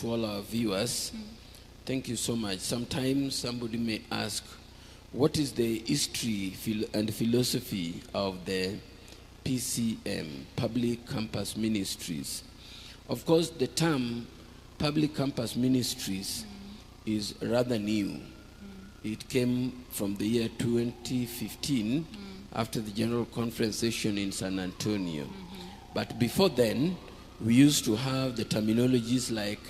To all our viewers, thank you so much. Sometimes somebody may ask, what is the history and philosophy of the PCM, Public Campus Ministries? Of course, the term Public Campus Ministries is rather new. It came from the year 2015 after the General Conference session in San Antonio. But before then, we used to have the terminologies like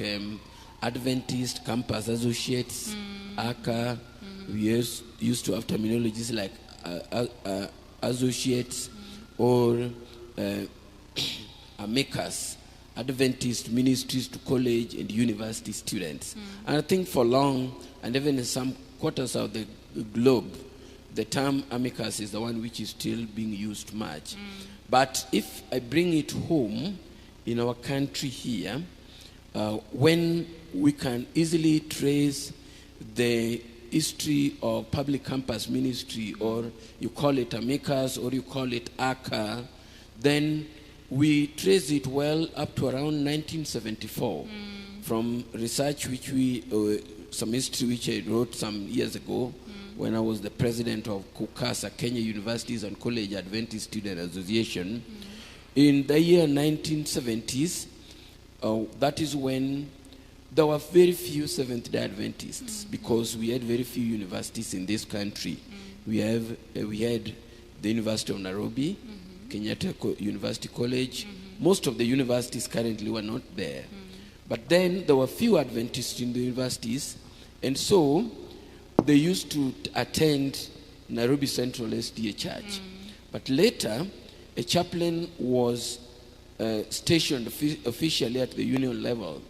Adventist Campus Associates, ACA. We used to have terminologies like associates or AMECAS, Adventist Ministries to College and University Students. And I think for long, and even in some quarters of the globe, the term AMECAS is the one which is still being used much. But if I bring it home, in our country here, when we can easily trace the history of public campus ministry, or you call it AMECAS or you call it ACA, then we trace it well up to around 1974 from research which some history which I wrote some years ago when I was the president of KUCASA, Kenya Universities and College Adventist Student Association. In the year 1970s, that is when there were very few Seventh-day Adventists because we had very few universities in this country. We had the University of Nairobi, Kenyatta University College. Most of the universities currently were not there. But then there were few Adventists in the universities, and so they used to attend Nairobi Central SDA Church. But later, a chaplain was stationed officially at the union level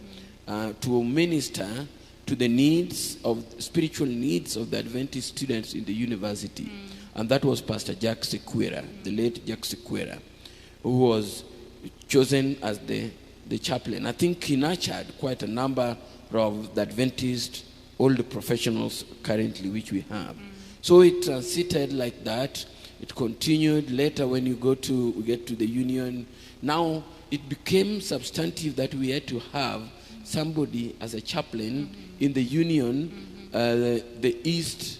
to minister to the spiritual needs of the Adventist students in the university. And that was Pastor Jack Sequeira, the late Jack Sequeira, who was chosen as the chaplain. I think he nurtured quite a number of the Adventist old professionals currently which we have. So it transited like that. It continued later when we get to the union. Now it became substantive that we had to have somebody as a chaplain in the union, the East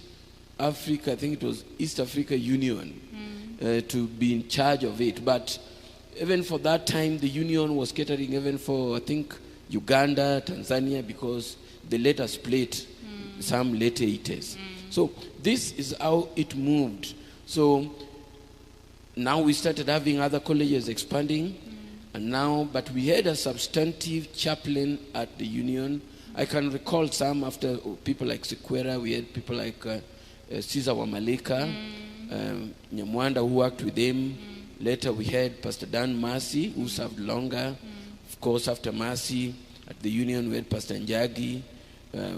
Africa, I think it was East Africa Union, to be in charge of it. But even for that time, the union was catering even for, I think, Uganda, Tanzania, because they later split some late 80s. So this is how it moved. So now we started having other colleges expanding, and now, but we had a substantive chaplain at the union. I can recall some after people like Sequeira. We had people like Caesar Wamaleka, Nyamwanda, who worked with him. Later we had Pastor Dan Mercy, who served longer. Of course, after Mercy at the union, we had Pastor Njagi.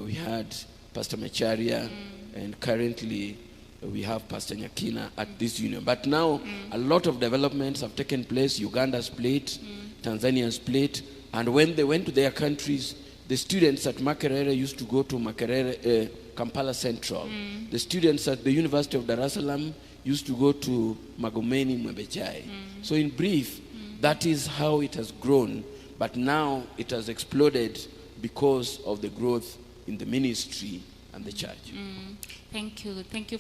We had Pastor Macharia, and currently we have Pastor Nyakina at this union. But now a lot of developments have taken place. Uganda split, Tanzania split, and when they went to their countries, the students at Makerere used to go to Kampala Central. The students at the University of Dar es Salaam used to go to Magomeni Mwebechai. So in brief, that is how it has grown, but now it has exploded because of the growth in the ministry and the church. Thank you. Thank you